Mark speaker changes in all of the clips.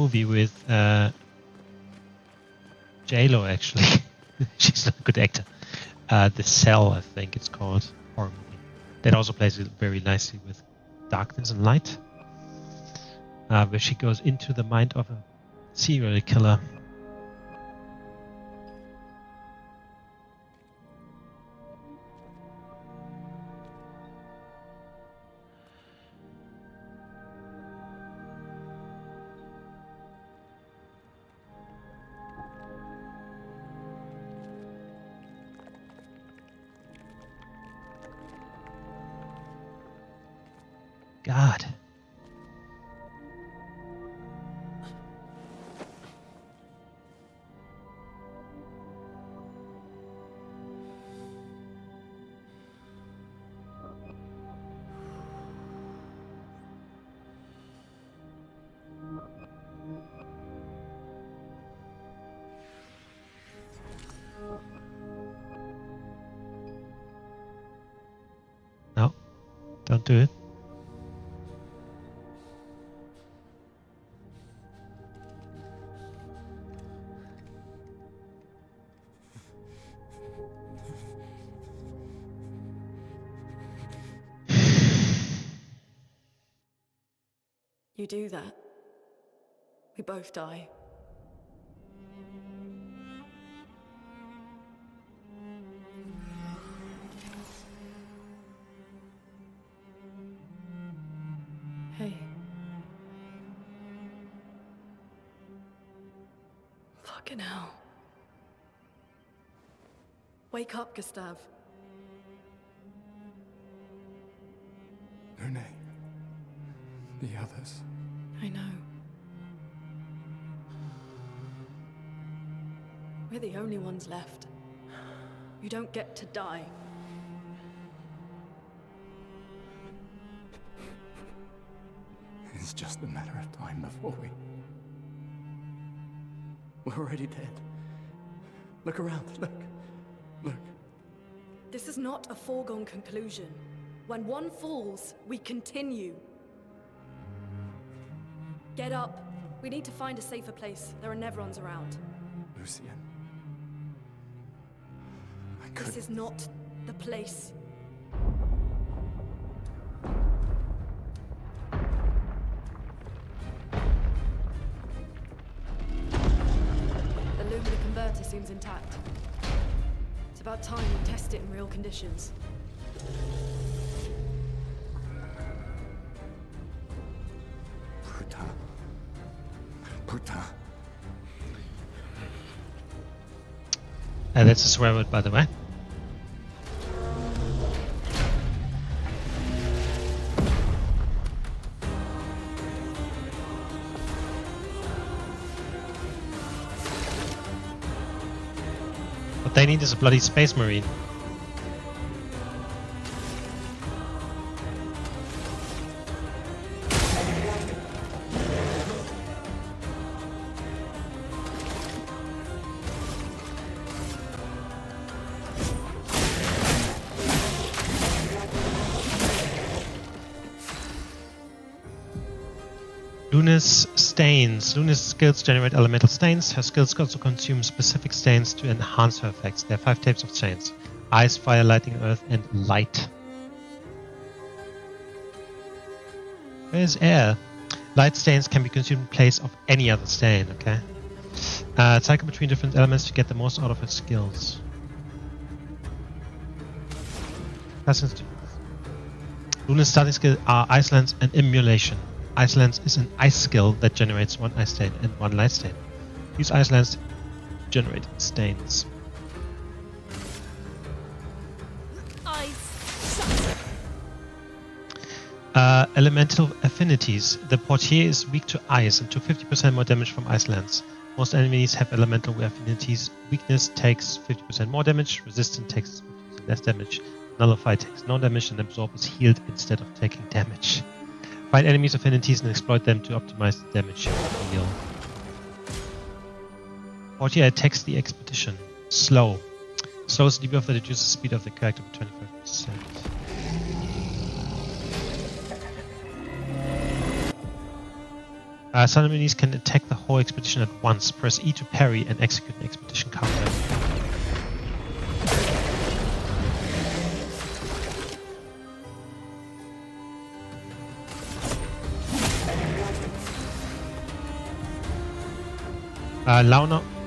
Speaker 1: movie with J-Lo, actually. She's not a good actor. The Cell, I think it's called, horror movie. That also plays it very nicely with darkness and light, where she goes into the mind of a serial killer. God. No, don't do it.
Speaker 2: You do that, we both die. Hey. Fucking hell. Wake up, Gustav.
Speaker 3: Lune. The others.
Speaker 2: I know. We're the only ones left. You don't get to die.
Speaker 3: It's just a matter of time before we're already dead. Look around, look.
Speaker 2: This is not a foregone conclusion. When one falls, we continue. Get up. We need to find a safer place. There are Nevrons around.
Speaker 3: Lucian.
Speaker 2: This is not the place. The Lune converter seems intact. It's about time we test it in real conditions.
Speaker 3: Puta.
Speaker 1: That's a swear word, by the way. What they need is a bloody space marine. Lune's stains. Lune's skills generate elemental stains. Her skills also consume specific stains to enhance her effects. There are 5 types of stains: ice, fire, lightning, earth, and light. Where's air? Light stains can be consumed in place of any other stain, okay? Cycle between different elements to get the most out of her skills. Lune's starting skill are Ice Lance and Immolation. Ice Lance is an ice skill that generates 1 ice stain and 1 light stain. Use Ice Lance to generate stains. Elemental affinities. The Portier is weak to ice and took 50% more damage from Ice Lance. Most enemies have elemental affinities. Weakness takes 50% more damage. Resistant takes 50% less damage. Nullify takes no damage, and Absorb is healed instead of taking damage. Find enemies' affinities and exploit them to optimize the damage you deal. Portier attacks the expedition. Slow. Slow is a debuff that reduces the speed of the character by 25%. Some enemies can attack the whole expedition at once. Press E to parry and execute an expedition counter.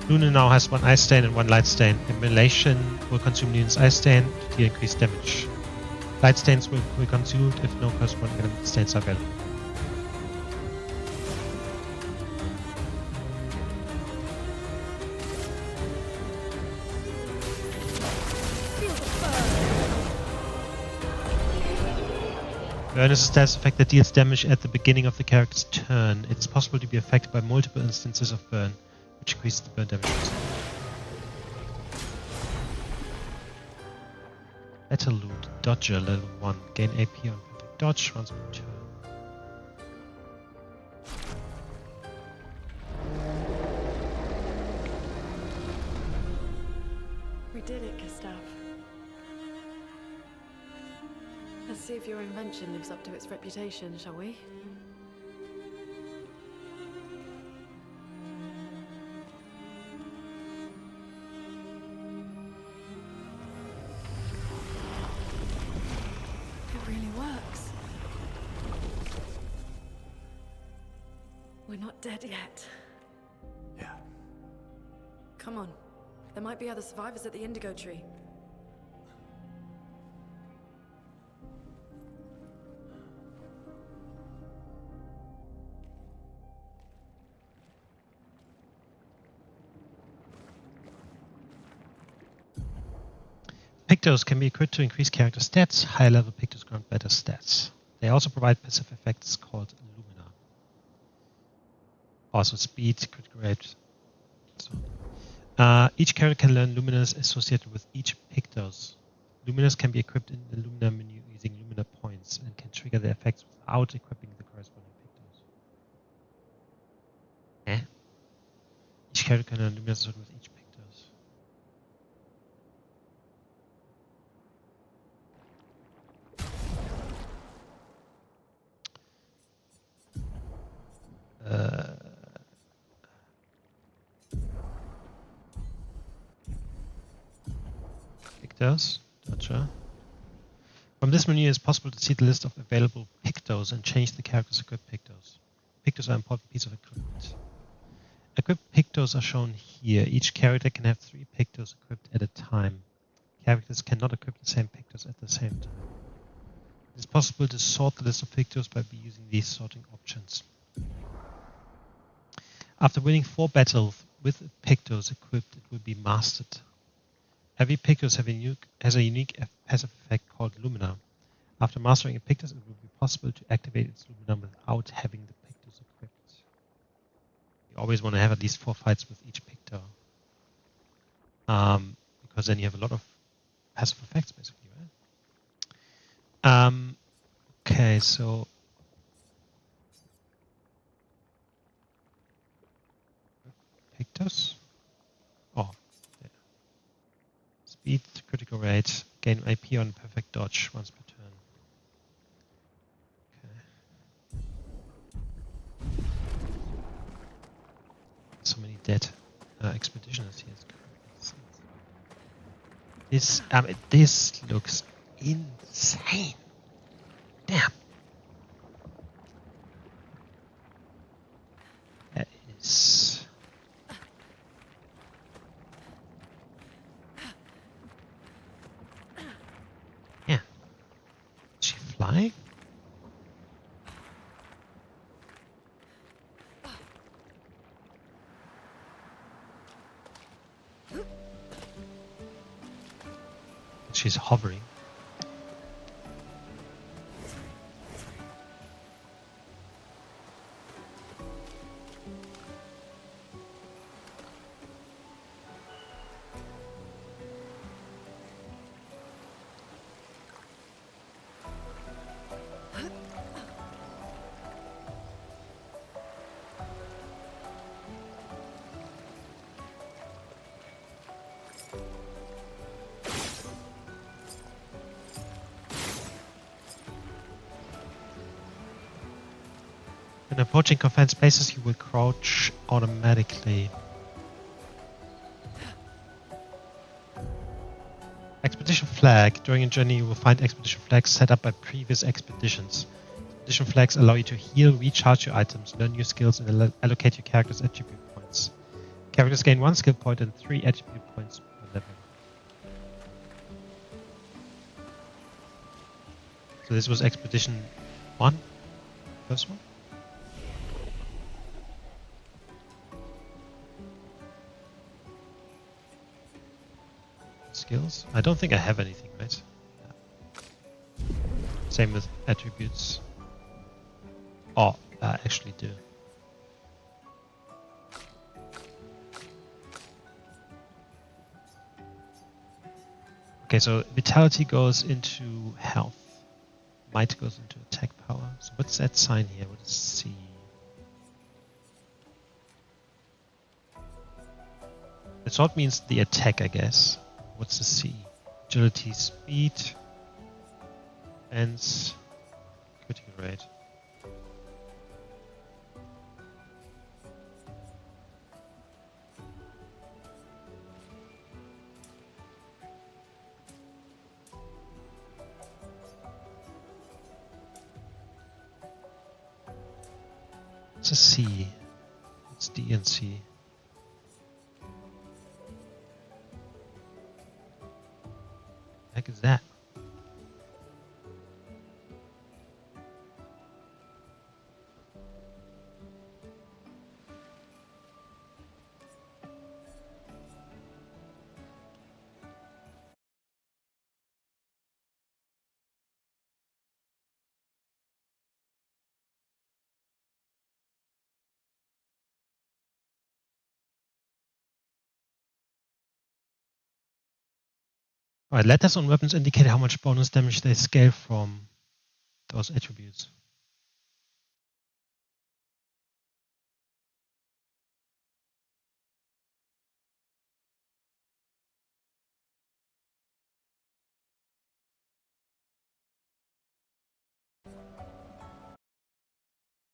Speaker 1: Lune now has 1 ice stain and 1 light stain. Immolation will consume Lune's ice stain to deal increased damage. Light stains will be consumed if no corresponding element stains are available. Burn is a status effect that deals damage at the beginning of the character's turn. It's possible to be affected by multiple instances of burn, which increases the burn damage. Battle Loot, Dodger, level 1. Gain AP on perfect dodge once per turn.
Speaker 2: We did it, Gustav. Let's see if your invention lives up to its reputation, shall we? It really works. We're not dead yet.
Speaker 3: Yeah.
Speaker 2: Come on. There might be other survivors at the Indigo Tree.
Speaker 1: Pictos can be equipped to increase character stats. Higher level Pictos grant better stats. They also provide passive effects called Lumina. Also speed, critical rate. So, each character can learn Luminas associated with each Pictos. Luminas can be equipped in the Lumina menu using Lumina points and can trigger their effects without equipping the corresponding Pictos. Each character can learn Luminas associated with each Pictos. Pictos, gotcha. From this menu, it's possible to see the list of available Pictos and change the character's equipped Pictos. Pictos are an important piece of equipment. Equipped Pictos are shown here. Each character can have 3 Pictos equipped at a time. Characters cannot equip the same Pictos at the same time. It is possible to sort the list of Pictos by using these sorting options. After winning 4 battles with Pictos equipped, it will be mastered. Every Pictos has a unique passive effect called Lumina. After mastering a Pictos, it will be possible to activate its Lumina without having the Pictos equipped. You always want to have at least 4 fights with each Picto. Because then you have a lot of passive effects, basically, right? Okay, so Pictos. Oh, yeah. Speed, critical rate, gain AP on perfect dodge once per turn. Okay. So many dead expeditioners here. This looks insane. Damn. That is. Yeah. Is she flying? She's hovering. When approaching confined spaces, you will crouch automatically. Expedition flag. During a journey, you will find expedition flags set up by previous expeditions. Expedition flags allow you to heal, recharge your items, learn new skills, and allocate your character's attribute points. Characters gain 1 skill point and 3 attribute points per level. So this was Expedition 1, first one. Skills? I don't think I have anything, right? Yeah. Same with attributes. Oh, I actually do. Okay, so vitality goes into health. Might goes into attack power. So what's that sign here? What is C? The sword means the attack, I guess. What's the C? Agility, speed, and critical rate. It's a C. It's D and C. The heck is that? Alright, letters on weapons indicate how much bonus damage they scale from those attributes.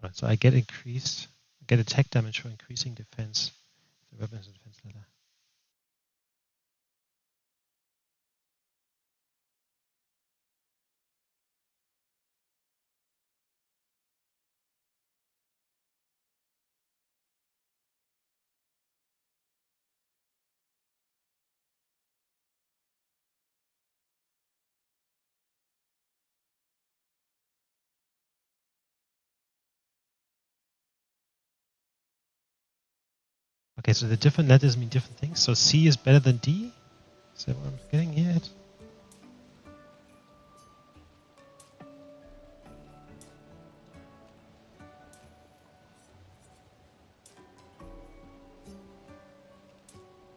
Speaker 1: Alright, so I get attack damage for increasing defense. The weapons and defense letter. Okay, so the different letters mean different things. So C is better than D? Is that what I'm getting here at?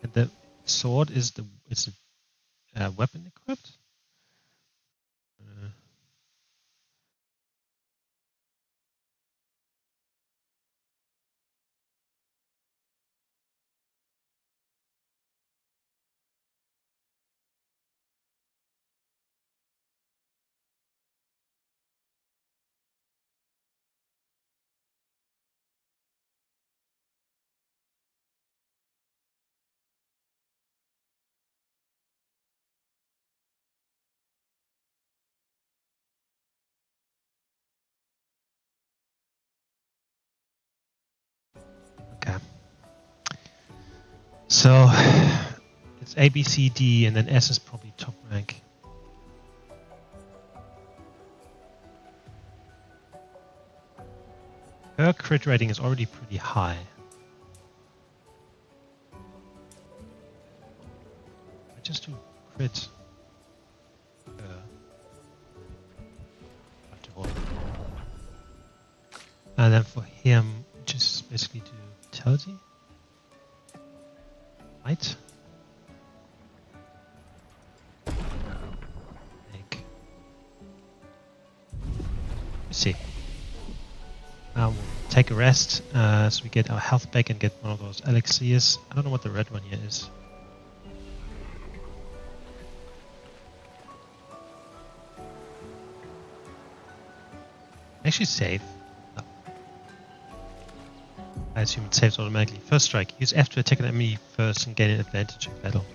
Speaker 1: And the sword is the weapon equipped? Okay. So it's A, B, C, D, and then S is probably top rank. Her crit rating is already pretty high. I just do crit. And then for him, just basically do vitality. Right? Let's see. Now we'll take a rest, so we get our health back and get one of those elixirs. I don't know what the red one here is. Actually save. No. I assume it saves automatically. First strike. Use F to attack an enemy first and gain an advantage in battle.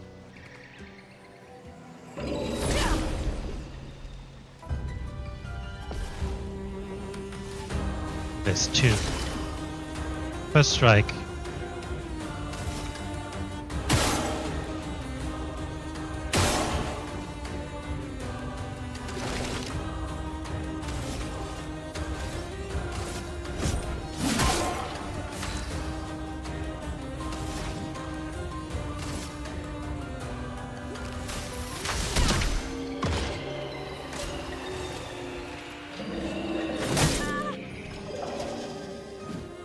Speaker 1: There's 2. First strike.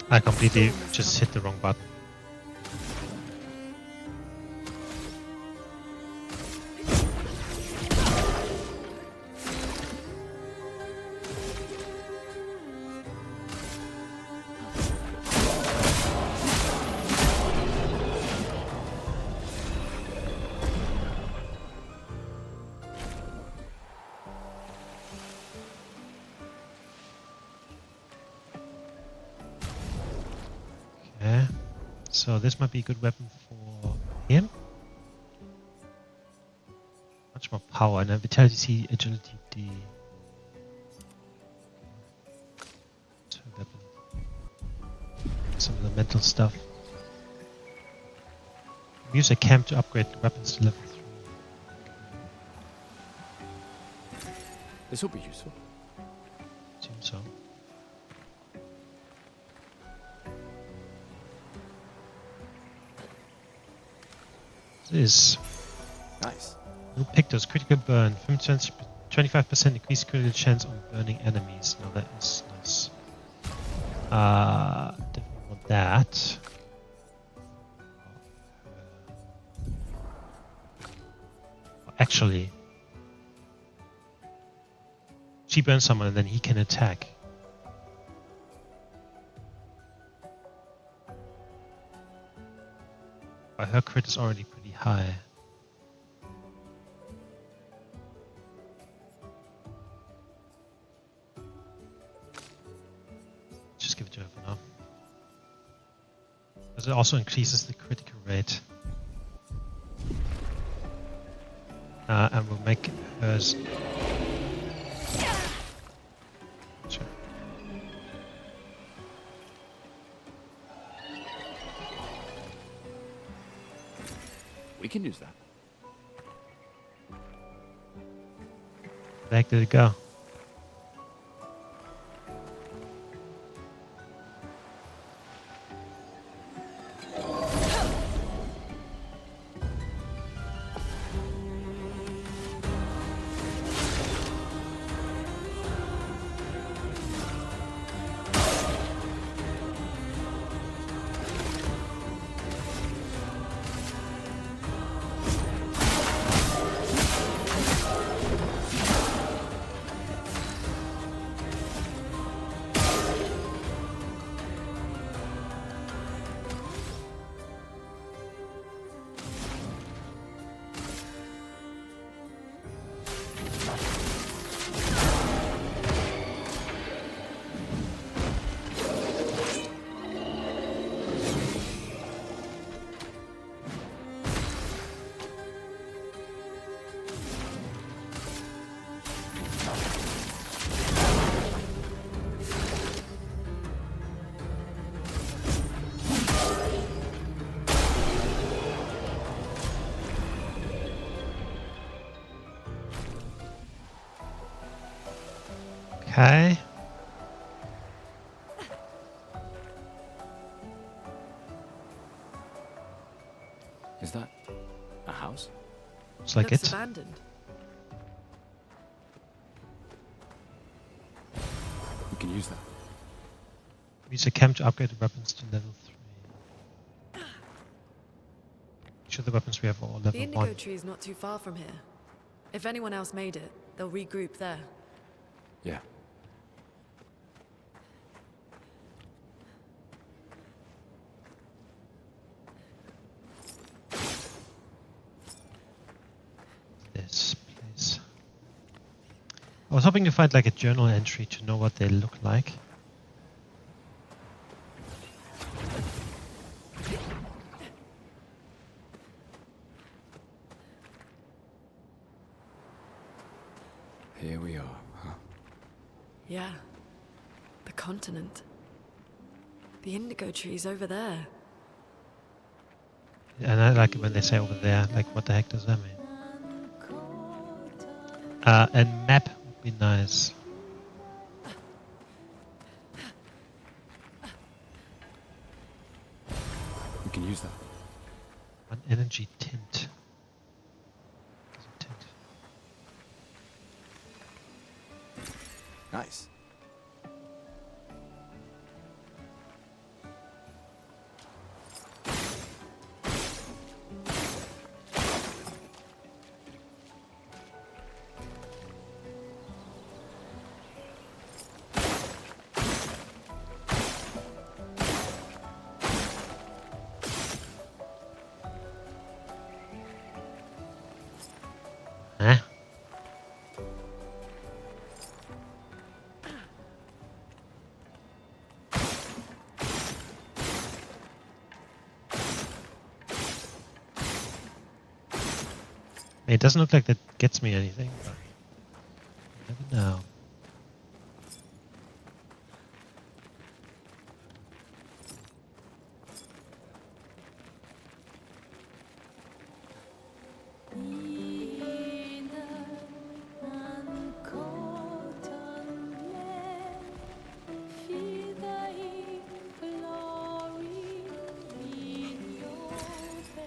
Speaker 1: I completely just hit the wrong button. So this might be a good weapon for him. Much more power and vitality C, agility D. So weapon. Some of the mental stuff. Use a camp to upgrade weapons to level 3.
Speaker 3: This will be useful.
Speaker 1: Seems so. This is
Speaker 3: Nice.
Speaker 1: new Pictos, critical burn, 25% increased critical chance on burning enemies. Now that is nice. Definitely want that. Actually, she burns someone and then he can attack. But her crit is already pretty high. Just give it to her for now. Because it also increases the critical rate. And we'll make hers. Sure.
Speaker 3: We can use that.
Speaker 1: Back did it go? Okay.
Speaker 3: Is that a house?
Speaker 1: Looks like
Speaker 2: Looks
Speaker 1: it.
Speaker 2: abandoned.
Speaker 3: We can use that.
Speaker 1: Use a camp to upgrade the weapons to level 3. Make sure the weapons we have are all
Speaker 2: The
Speaker 1: level
Speaker 2: indigo
Speaker 1: 1.
Speaker 2: tree is not too far from here. If anyone else made it, they'll regroup there.
Speaker 3: Yeah.
Speaker 1: This place. I was hoping to find like a journal entry to know what they look like.
Speaker 3: Here we are, huh?
Speaker 2: Yeah. The continent. The indigo trees over there.
Speaker 1: And I like it when they say over there, like what the heck does that mean? And map would be nice.
Speaker 3: We can use that.
Speaker 1: One energy tint. What is a tint?
Speaker 3: Nice.
Speaker 1: Huh? It doesn't look like that gets me anything, but you never know.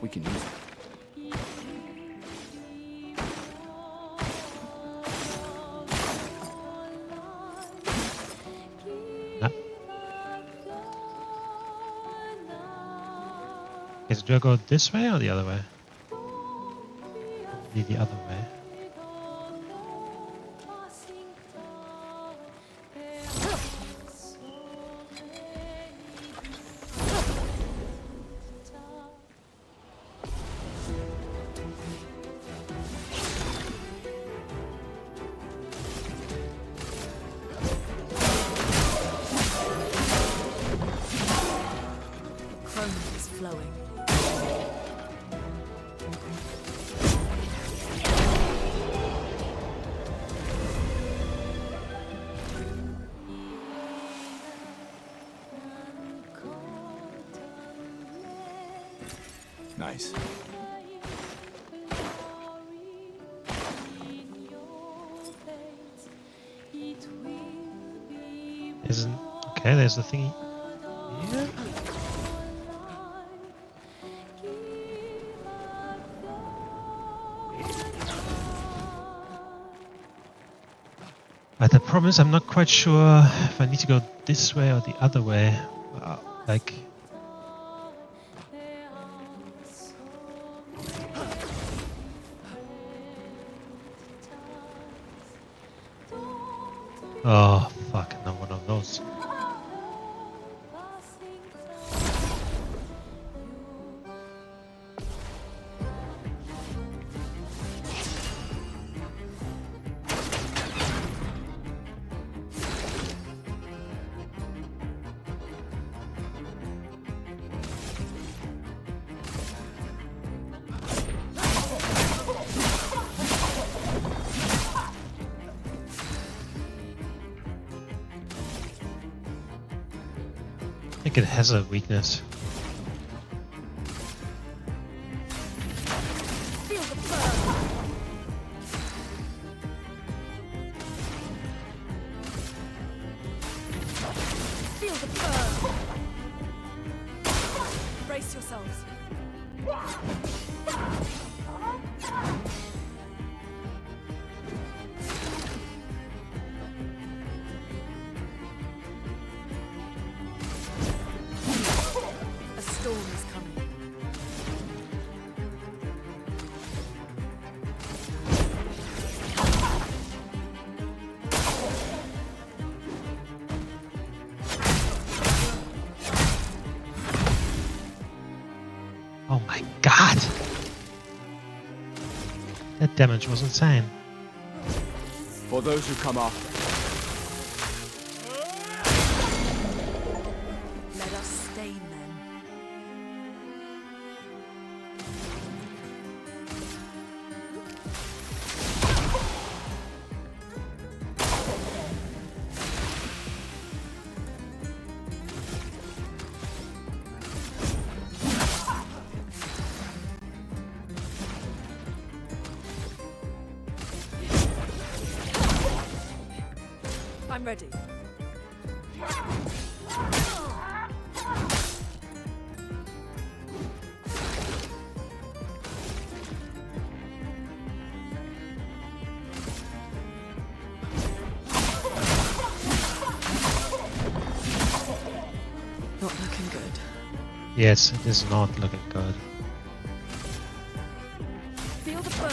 Speaker 3: We can use that.
Speaker 1: No. Okay, so do I go this way or the other way? Probably the other way.
Speaker 2: Chrome is flowing.
Speaker 3: Nice.
Speaker 1: Isn't okay? There's the thingy. Yeah. But the problem is, I'm not quite sure if I need to go this way or the other way. Like, oh fuck, not one of those. I think it has a weakness.
Speaker 2: Feel the burn. Feel the burn. Brace yourselves. A storm is coming.
Speaker 1: Oh my god! That damage was insane.
Speaker 3: For those who come after.
Speaker 2: Let us stain them. I'm ready. Not looking good.
Speaker 1: Yes, it is not looking good.
Speaker 2: Feel the burn.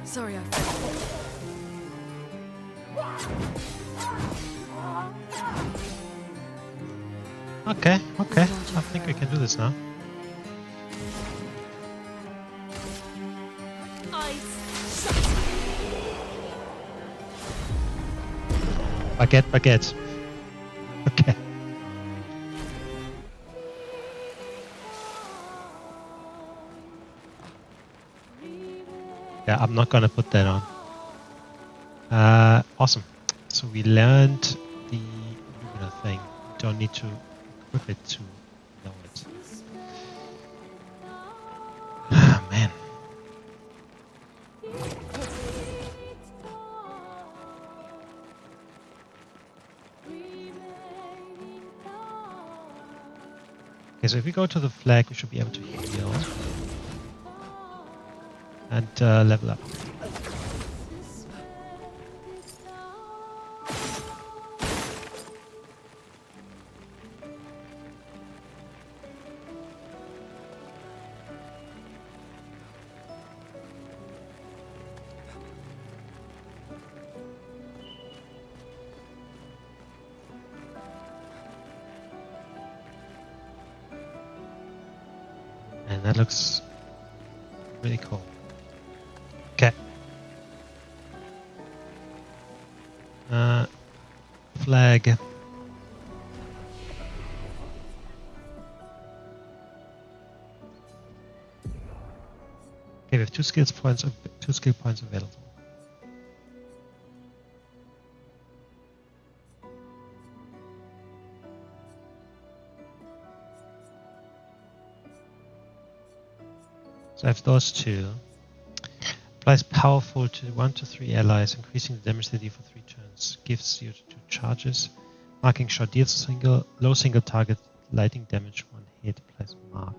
Speaker 2: Sorry, I failed.
Speaker 1: Okay, okay. I think we can do this now. Baguette. Okay. Yeah, I'm not gonna put that on. Awesome. So we learned the Lune thing. Don't need to equip it to know it. Ah, man. Okay, so if we go to the flag, we should be able to heal and level up. And that looks really cool. Okay. Flag. Okay, we have two skill points available. So I have those two. Applies powerful to 1 to 3 allies, increasing the damage they deal for 3 turns. Gives you 2 charges. Marking shot deals low single target lightning damage 1 hit. Applies mark.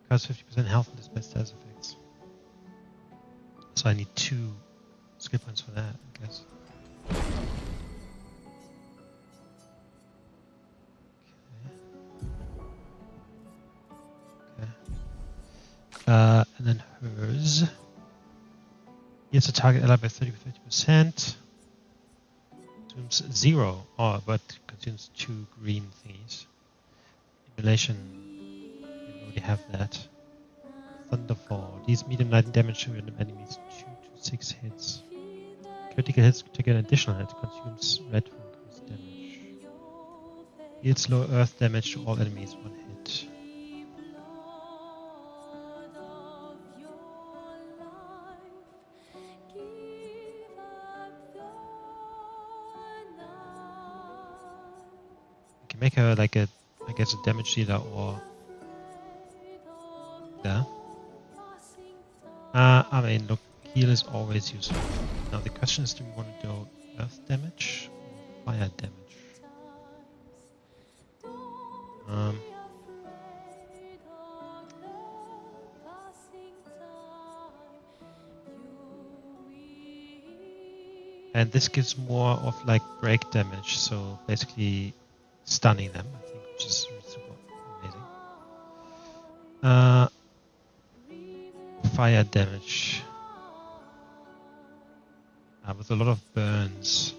Speaker 1: Cause 50% health and displays status effects. So I need 2 skill points for that, I guess. And then hers. Heals a target ally by 30%. Consumes 0, but consumes 2 green thingies. Immolation, we already have that. Thunderfall. These medium lightning damage to random enemies 2 to 6 hits. Critical hits take an additional hit. Consumes red for increased damage. Deals low earth damage to all enemies 1 hit. Make her like a, I guess, a damage dealer or yeah. I mean, look, heal is always useful. Now the question is, do we want to do earth damage or fire damage? And this gives more of like break damage, so basically stunning them, I think, which is super amazing. Fire damage. With a lot of burns.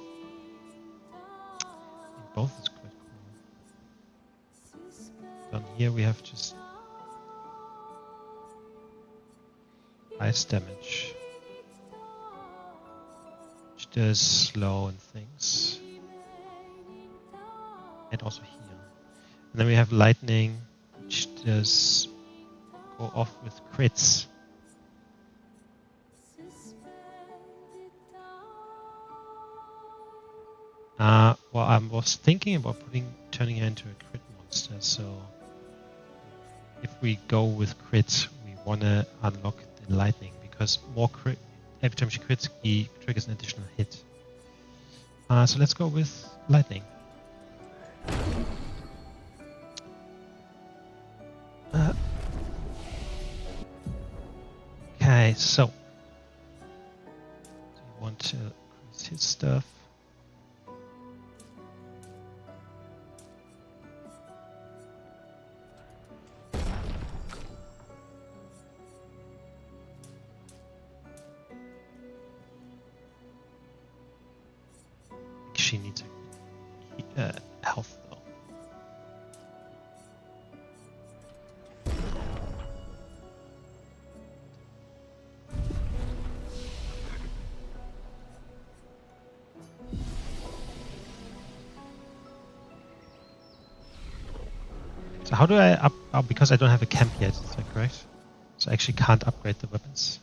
Speaker 1: I think both is quite cool. Down here we have just ice damage, which does slow and things, and also heal. And then we have lightning, which does go off with crits. Well, I was thinking about turning her into a crit monster, so if we go with crits, we want to unlock the lightning, because more crit, every time she crits, he triggers an additional hit. So let's go with lightning. Okay, so do you want to increase his stuff? She needs health though. So how do I because I don't have a camp yet, is that correct? So I actually can't upgrade the weapons.